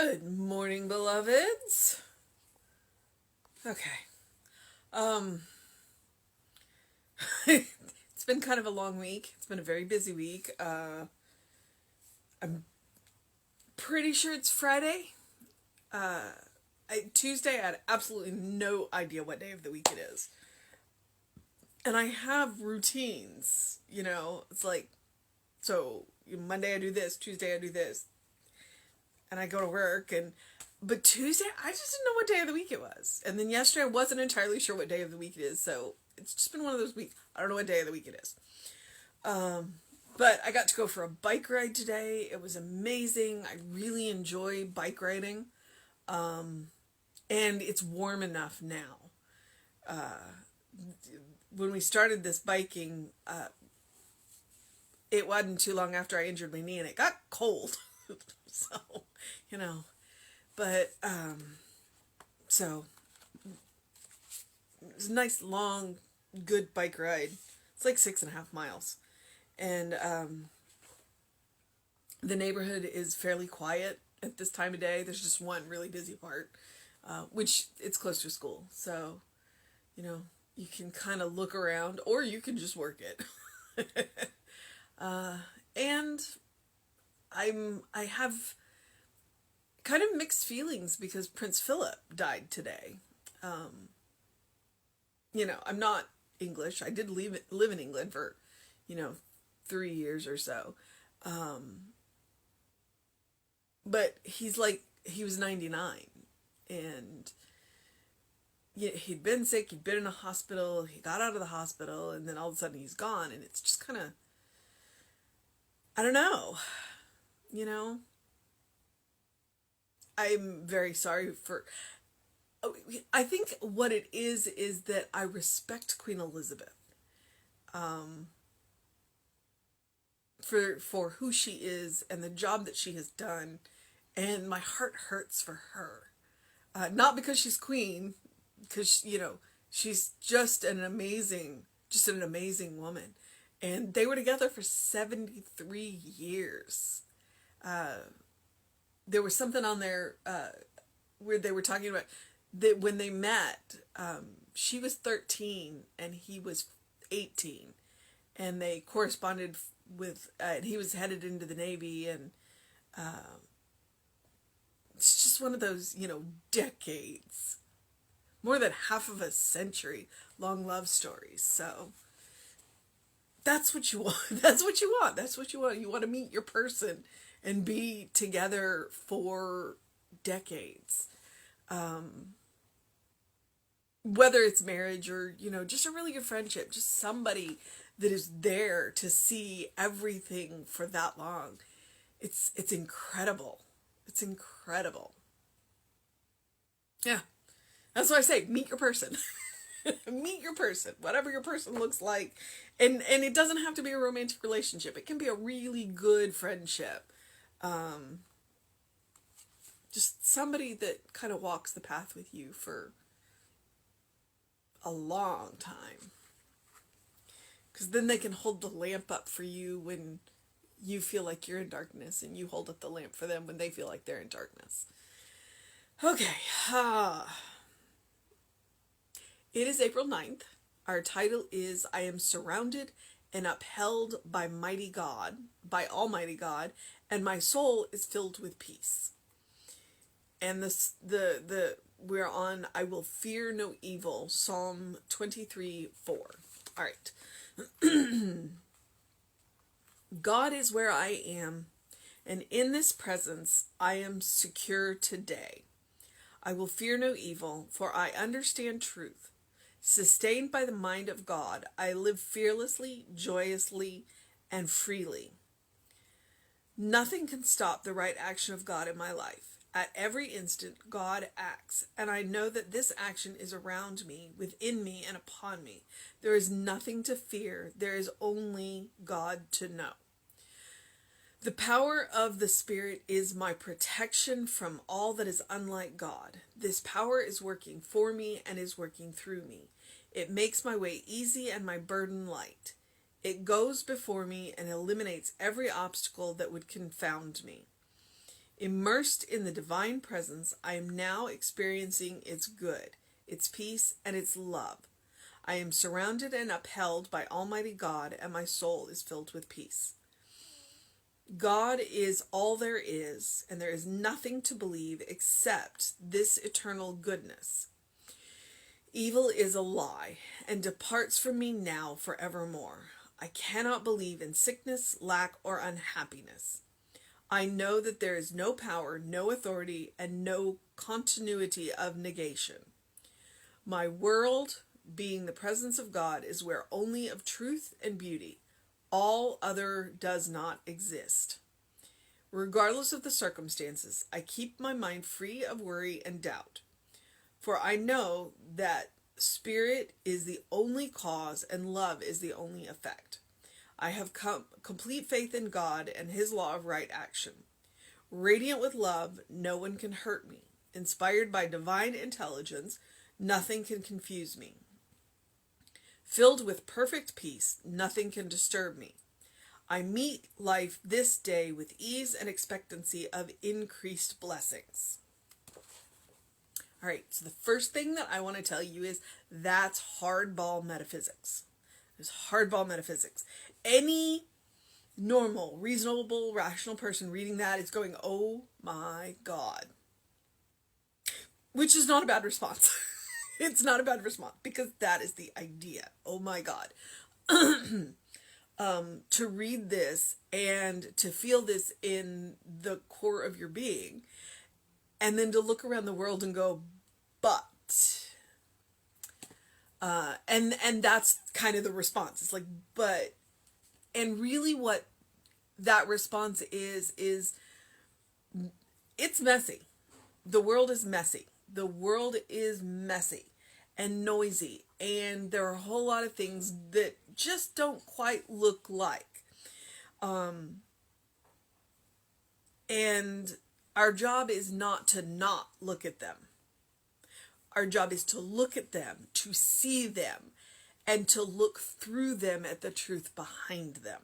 Good morning, beloveds. Okay. Um, it's been kind of a long week. It's been a very busy week. I'm pretty sure it's Friday. Tuesday, I had absolutely no idea what day of the week it is. And I have routines, it's like, so Monday I do this, Tuesday I do this, and I go to work, but Tuesday, I just didn't know what day of the week it was. And then yesterday, I wasn't entirely sure what day of the week it is. So it's just been one of those weeks. I don't know what day of the week it is. But I got to go for a bike ride today. It was amazing. I really enjoy bike riding. And it's warm enough now. When we started this biking, it wasn't too long after I injured my knee and it got cold. So, but, so, it was a nice, long, good bike ride. It's like 6.5 miles. And, the neighborhood is fairly quiet at this time of day. There's just one really busy part, which it's close to school. So, you can kind of look around or you can just work it. And I have kind of mixed feelings because Prince Philip died today. I'm not English. I did live in England for, 3 years or so. But he was 99 and he'd been sick. He'd been in a hospital. He got out of the hospital and then all of a sudden he's gone. And it's just kind of, I don't know. I'm very sorry for. I think what it is that I respect Queen Elizabeth, for who she is and the job that she has done, and my heart hurts for her. Not because she's queen, because she's just an amazing woman, and they were together for 73 years. There was something on there where they were talking about that when they met, she was 13 and he was 18, and they corresponded with, and he was headed into the Navy, and it's just one of those, decades, more than half of a century long love stories. So that's what you want. That's what you want. That's what you want. You want to meet your person and be together for decades. Whether it's marriage or, just a really good friendship, just somebody that is there to see everything for that long. It's incredible. It's incredible. Yeah. That's why I say, meet your person. Meet your person, whatever your person looks like. And it doesn't have to be a romantic relationship. It can be a really good friendship. Just somebody that kind of walks the path with you for a long time. Because then they can hold the lamp up for you when you feel like you're in darkness, and you hold up the lamp for them when they feel like they're in darkness. Okay. It is April 9th. Our title is I Am Surrounded and Upheld by Mighty God, by Almighty God, and my soul is filled with peace. And we're on I Will Fear No Evil, Psalm 23:4. All right. God is where I am, and in this presence I am secure today. I will fear no evil, for I understand truth. Sustained by the mind of God, I live fearlessly, joyously, and freely. Nothing can stop the right action of God in my life. At every instant, God acts, and I know that this action is around me, within me, and upon me. There is nothing to fear. There is only God to know. The power of the Spirit is my protection from all that is unlike God. This power is working for me and is working through me. It makes my way easy and my burden light. It goes before me and eliminates every obstacle that would confound me. Immersed in the divine presence, I am now experiencing its good, its peace, and its love. I am surrounded and upheld by Almighty God, and my soul is filled with peace. God is all there is, and there is nothing to believe except this eternal goodness. Evil is a lie, and departs from me now forevermore. I cannot believe in sickness, lack, or unhappiness. I know that there is no power, no authority, and no continuity of negation. My world, being the presence of God, is where only of truth and beauty. All other does not exist. Regardless of the circumstances, I keep my mind free of worry and doubt. For I know that spirit is the only cause and love is the only effect. I have complete faith in God and his law of right action. Radiant with love, no one can hurt me. Inspired by divine intelligence, nothing can confuse me. Filled with perfect peace, nothing can disturb me. I meet life this day with ease and expectancy of increased blessings. All right, so the first thing that I want to tell you is that's hardball metaphysics. There's hardball metaphysics. Any normal, reasonable, rational person reading that is going, oh my God. Which is not a bad response. It's not a bad response because that is the idea. Oh my God. To read this and to feel this in the core of your being, and then to look around the world and go, but, and that's kind of the response. It's like, but, and really what that response is it's messy. The world is messy. The world is messy and noisy, and there are a whole lot of things that just don't quite look like. And our job is not to not look at them. Our job is to look at them, to see them, and to look through them at the truth behind them.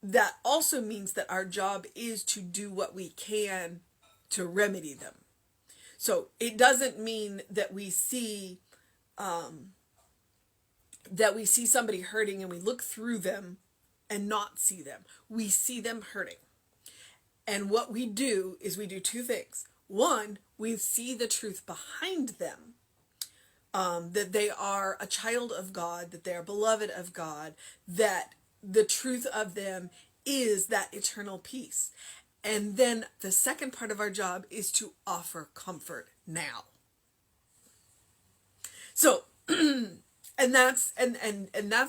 That also means that our job is to do what we can to remedy them. So it doesn't mean that we see somebody hurting and we look through them and not see them. We see them hurting. And what we do is we do two things. One, we see the truth behind them, that they are a child of God, that they are beloved of God, that the truth of them is that eternal peace. And then the second part of our job is to offer comfort now. So, and that's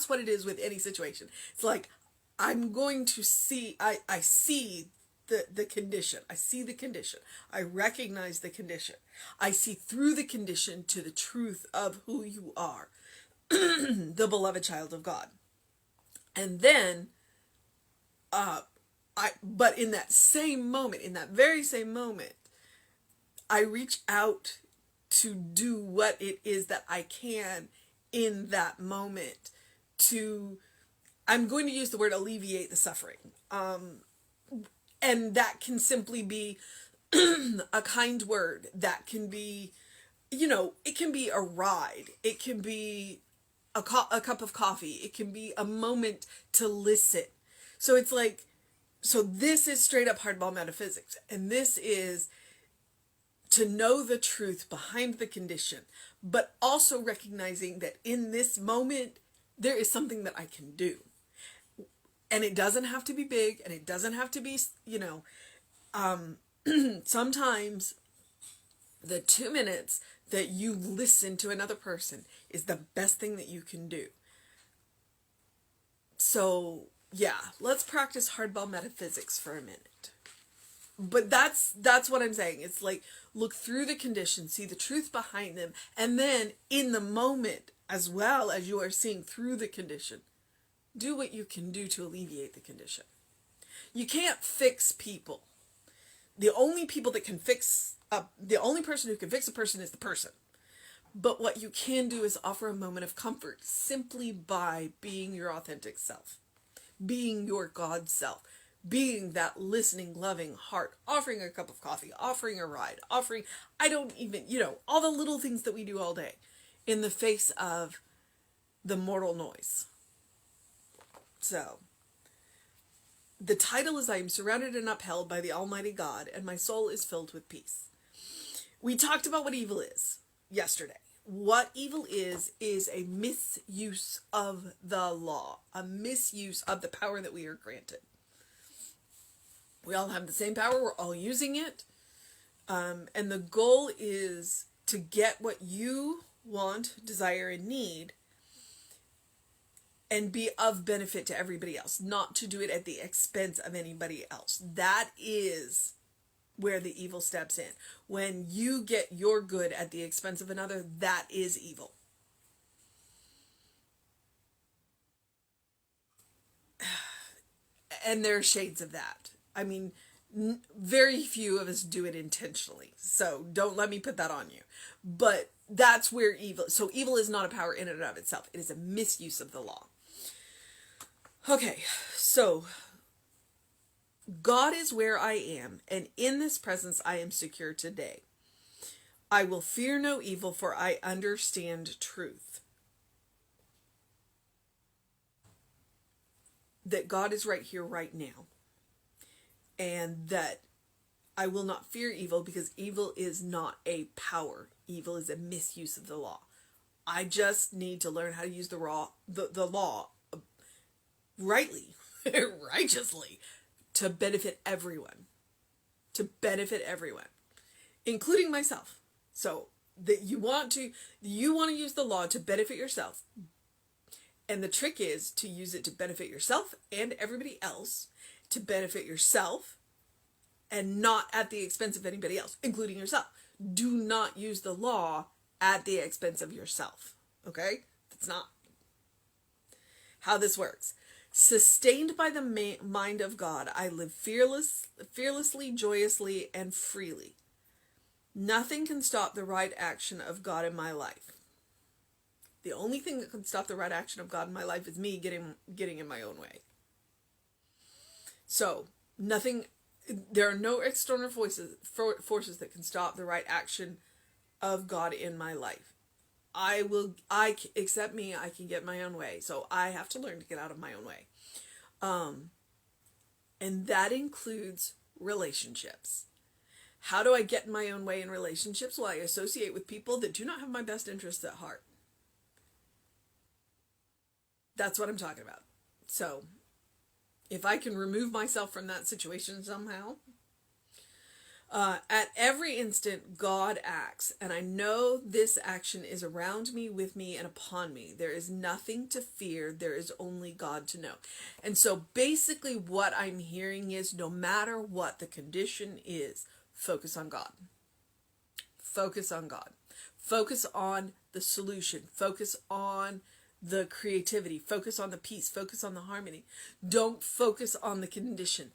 what it is with any situation. It's like, I'm going to see, I see the condition. I see the condition. I recognize the condition. I see through the condition to the truth of who you are, the beloved child of God. And then, but in that same moment, in that very same moment, I reach out to do what it is that I can in that moment to, I'm going to use the word alleviate the suffering. And that can simply be a kind word. That can be, it can be a ride. It can be a cup of coffee. It can be a moment to listen. So it's like, so this is straight up hardball metaphysics. And this is to know the truth behind the condition, but also recognizing that in this moment, there is something that I can do. And it doesn't have to be big, and it doesn't have to be, sometimes the 2 minutes that you listen to another person is the best thing that you can do. So, yeah, let's practice hardball metaphysics for a minute. But that's what I'm saying. It's like, look through the conditions, see the truth behind them, and then in the moment, as well as you are seeing through the condition, do what you can do to alleviate the condition. You can't fix people. The only person who can fix a person is the person. But what you can do is offer a moment of comfort simply by being your authentic self, being your God self, being that listening, loving heart, offering a cup of coffee, offering a ride, offering, I don't even, all the little things that we do all day in the face of the mortal noise. So, the title is I am surrounded and upheld by the Almighty God, and my soul is filled with peace. We talked about what evil is yesterday. What evil is a misuse of the law, a misuse of the power that we are granted. We all have the same power, we're all using it, and the goal is to get what you want, desire, and need, and be of benefit to everybody else, not to do it at the expense of anybody else. That is where the evil steps in. When you get your good at the expense of another, that is evil. And there are shades of that. I mean, very few of us do it intentionally. So don't let me put that on you. But that's where evil, so evil is not a power in and of itself. It is a misuse of the law. Okay, so God is where I am, and in this presence I am secure today. I will fear no evil, for I understand truth. That God is right here, right now. And that I will not fear evil, because evil is not a power. Evil is a misuse of the law. I just need to learn how to use the law rightly, righteously, to benefit everyone. To benefit everyone, including myself. So that you want to use the law to benefit yourself. And the trick is to use it to benefit yourself and everybody else, to benefit yourself and not at the expense of anybody else, including yourself. Do not use the law at the expense of yourself. Okay? That's not how this works. Sustained by the mind of God, I live fearlessly, joyously, and freely. Nothing can stop the right action of God in my life. The only thing that can stop the right action of God in my life is me getting in my own way. So, there are no external forces that can stop the right action of God in my life. Except me, I can get my own way. So I have to learn to get out of my own way. And that includes relationships. How do I get in my own way in relationships? Well, I associate with people that do not have my best interests at heart. That's what I'm talking about. So, if I can remove myself from that situation somehow, at every instant, God acts, and I know this action is around me, with me, and upon me. There is nothing to fear. There is only God to know. And so basically what I'm hearing is, no matter what the condition is, focus on God. Focus on God. Focus on the solution. Focus on the creativity. Focus on the peace. Focus on the harmony. Don't focus on the condition.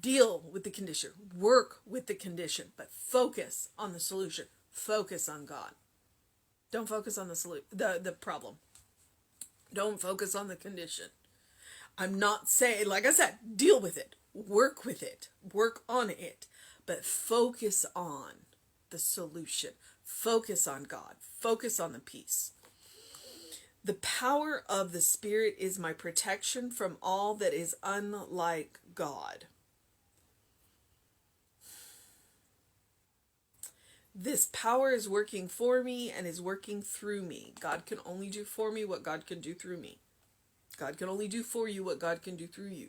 Deal with the condition, work with the condition, but focus on the solution. Focus on God. Don't focus on the problem. Don't focus on the condition. I'm not saying, like I said, deal with it, work on it, but focus on the solution. Focus on God. Focus on the peace. The power of the Spirit is my protection from all that is unlike God. This power is working for me and is working through me. God can only do for me what God can do through me. God can only do for you what God can do through you.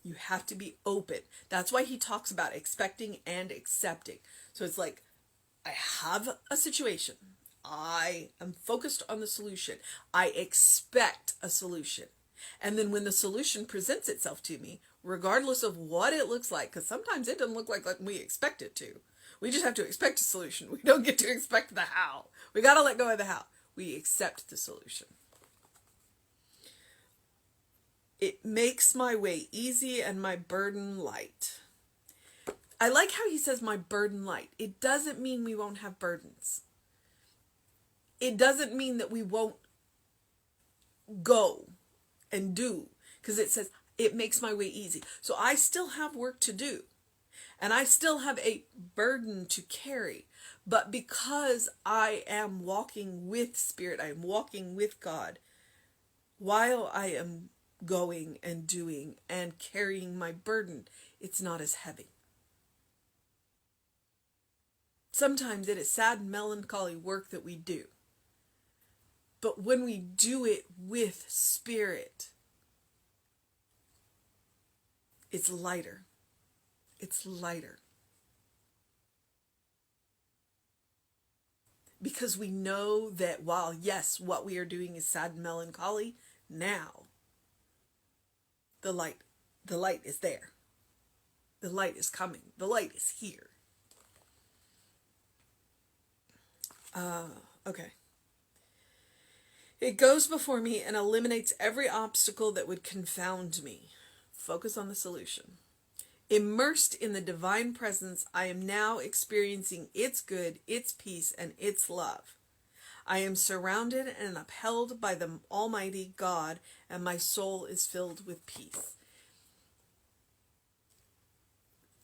You have to be open. That's why he talks about expecting and accepting. So it's like, I have a situation. I am focused on the solution. I expect a solution. And then when the solution presents itself to me, regardless of what it looks like, because sometimes it doesn't look like we expect it to. We just have to expect a solution. We don't get to expect the how. We got to let go of the how. We accept the solution. It makes my way easy and my burden light. I like how he says my burden light. It doesn't mean we won't have burdens. It doesn't mean that we won't go and do. Because it says, It makes my way easy. So I still have work to do. And I still have a burden to carry. But because I am walking with Spirit, I am walking with God, while I am going and doing and carrying my burden, it's not as heavy. Sometimes it is sad and melancholy work that we do. But when we do it with Spirit, it's lighter. It's lighter. Because we know that while, yes, what we are doing is sad and melancholy, now the light is there. The light is coming. The light is here. Okay. It goes before me and eliminates every obstacle that would confound me. Focus on the solution. Immersed in the divine presence, I am now experiencing its good, its peace, and its love. I am surrounded and upheld by the Almighty God, and my soul is filled with peace.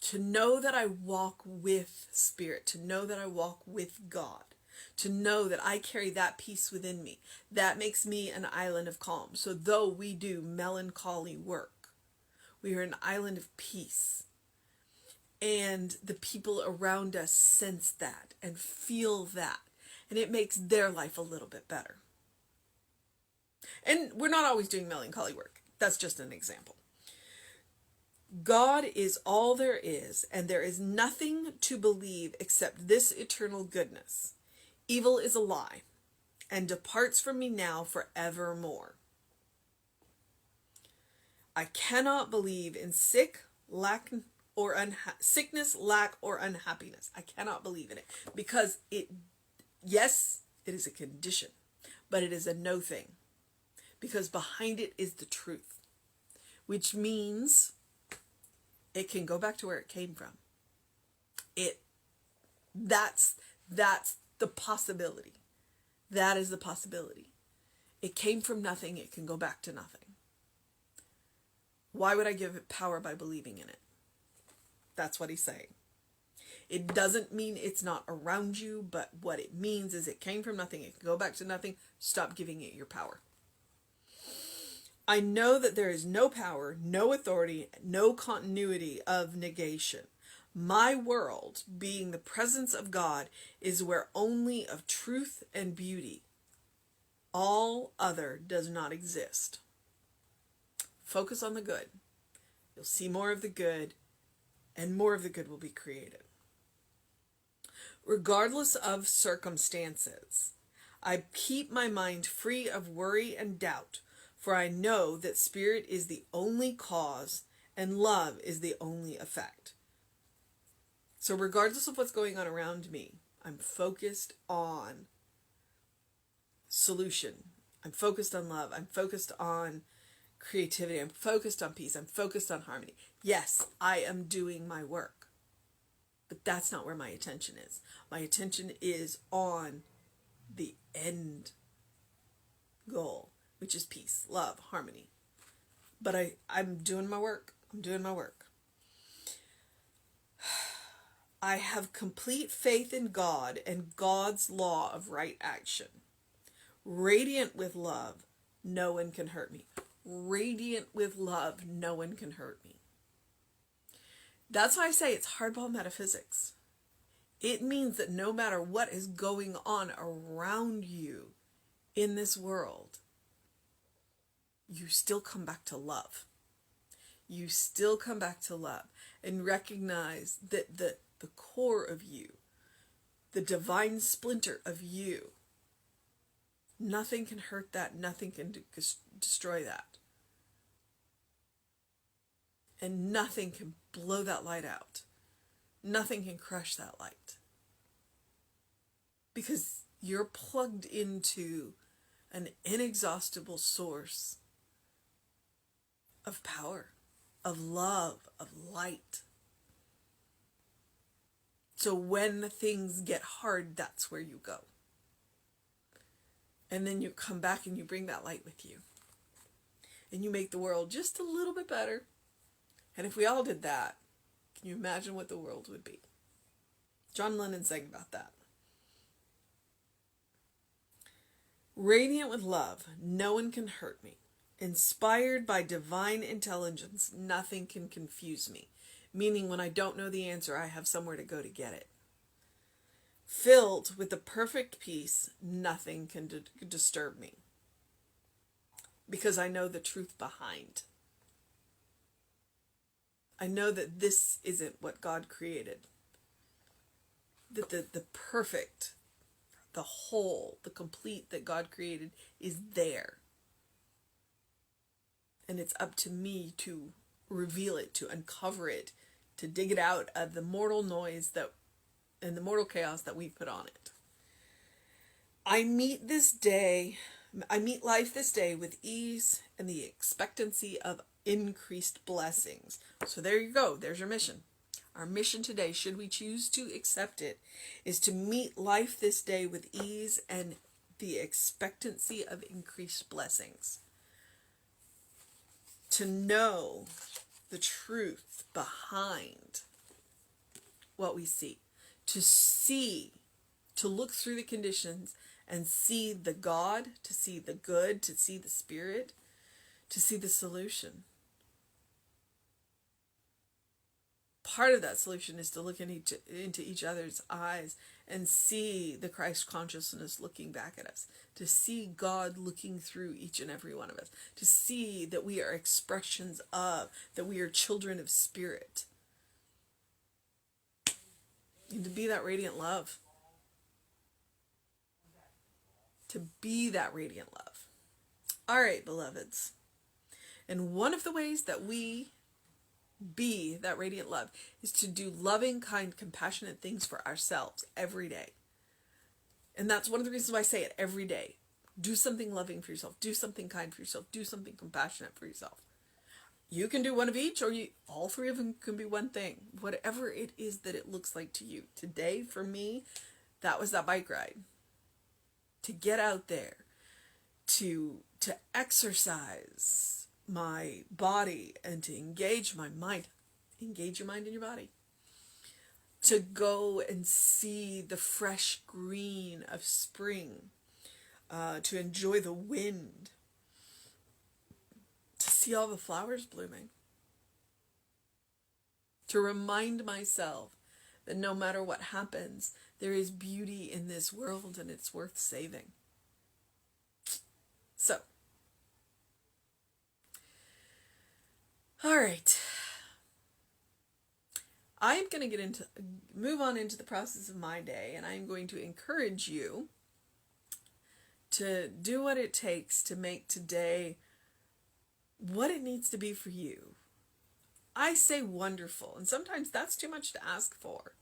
To know that I walk with Spirit, to know that I walk with God, to know that I carry that peace within me, that makes me an island of calm. So though we do melancholy work, we are an island of peace. And the people around us sense that and feel that. And it makes their life a little bit better. And we're not always doing melancholy work. That's just an example. God is all there is, and there is nothing to believe except this eternal goodness. Evil is a lie, and departs from me now forevermore. I cannot believe in sickness, lack, or unhappiness. I cannot believe in it because yes, it is a condition, but it is a no thing because behind it is the truth, which means it can go back to where it came from. That's the possibility. That is the possibility. It came from nothing. It can go back to nothing. Why would I give it power by believing in it? That's what he's saying. It doesn't mean it's not around you, but what it means is it came from nothing. It can go back to nothing. Stop giving it your power. I know that there is no power, no authority, no continuity of negation. My world, being the presence of God, is where only of truth and beauty. All other does not exist. Focus on the good. You'll see more of the good, and more of the good will be created. Regardless of circumstances, I keep my mind free of worry and doubt, for I know that Spirit is the only cause and love is the only effect. So regardless of what's going on around me, I'm focused on solution. I'm focused on love. I'm focused on creativity. I'm focused on peace. I'm focused on harmony. Yes, I am doing my work, but that's not where my attention is. My attention is on the end goal, which is peace, love, harmony. But I'm doing my work. I'm doing my work. I have complete faith in God and God's law of right action. Radiant with love, no one can hurt me. Radiant with love, no one can hurt me. That's why I say it's hardball metaphysics. It means that no matter what is going on around you in this world, you still come back to love. You still come back to love and recognize that the core of you, the divine splinter of you, nothing can hurt that. Nothing can destroy that. And nothing can blow that light out. Nothing can crush that light. Because you're plugged into an inexhaustible source of power, of love, of light. So when things get hard, that's where you go. And then you come back and you bring that light with you. and you make the world just a little bit better. And if we all did that, can you imagine what the world would be? John Lennon sang about that. Radiant with love, no one can hurt me. Inspired by divine intelligence, nothing can confuse me. Meaning when I don't know the answer, I have somewhere to go to get it. Filled with the perfect peace, nothing can disturb me. Because I know the truth behind. I know that this isn't what God created. That the perfect, the whole, the complete that God created is there. And it's up to me to reveal it, to uncover it, to dig it out of the mortal noise that and the mortal chaos that we've put on it. I meet life this day with ease and the expectancy of increased blessings. So there you go. There's your mission. Our mission today, should we choose to accept it, is to meet life this day with ease and the expectancy of increased blessings. To know the truth behind what we see. To look through the conditions and see the God, to see the good, to see the Spirit, to see the solution. Part of that solution is to look into each other's eyes and see the Christ consciousness looking back at us, to see God looking through each and every one of us, to see that we are expressions of, that we are children of Spirit, and to be that radiant love. To be that radiant love. All right, beloveds. And one of the ways that we be that radiant love is to do loving, kind, compassionate things for ourselves every day. And that's one of the reasons why I say it every day. Do something loving for yourself. Do something kind for yourself. Do something compassionate for yourself. You can do one of each, or all three of them can be one thing. Whatever it is that it looks like to you. Today, for me, that was that bike ride. To get out there, to exercise my body and to engage my mind. Engage your mind and your body. To go and see the fresh green of spring. To enjoy the wind. To see all the flowers blooming. To remind myself that no matter what happens, there is beauty in this world and it's worth saving. So, all right. I'm going to move on into the process of my day, and I'm going to encourage you to do what it takes to make today what it needs to be for you. I say wonderful, and sometimes that's too much to ask for.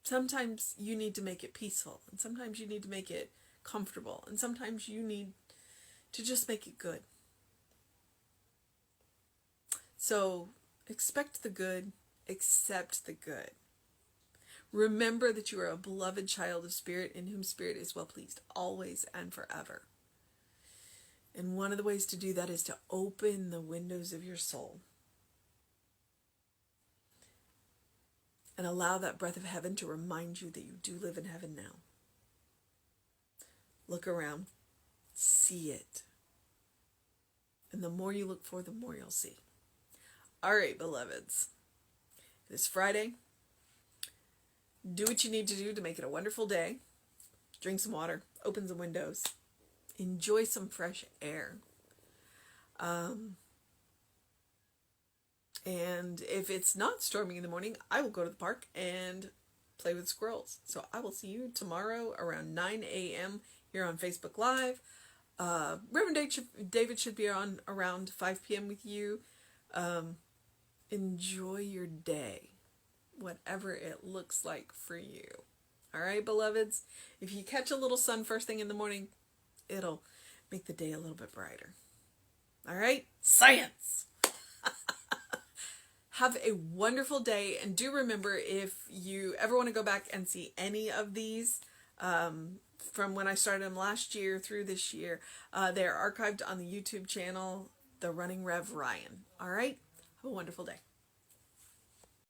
Sometimes you need to make it peaceful, and sometimes you need to make it comfortable, and sometimes you need to just make it good. So expect the good, accept the good. Remember that you are a beloved child of Spirit in whom Spirit is well pleased, always and forever. And one of the ways to do that is to open the windows of your soul. And allow that breath of heaven to remind you that you do live in heaven now. Look around. See it. And the more you look for, the more you'll see. All right, beloveds. It is Friday. Do what you need to do to make it a wonderful day. Drink some water. Open some windows. Enjoy some fresh air. And if it's not storming in the morning, I will go to the park and play with squirrels. So I will see you tomorrow around 9 a.m. here on Facebook Live. Reverend David should be on around 5 p.m. with you. Enjoy your day, whatever it looks like for you. All right, beloveds? If you catch a little sun first thing in the morning, it'll make the day a little bit brighter. All right? Science! Have a wonderful day, and do remember, if you ever want to go back and see any of these from when I started them last year through this year. They're archived on the YouTube channel, The Running Rev Ryan. All right? Have a wonderful day.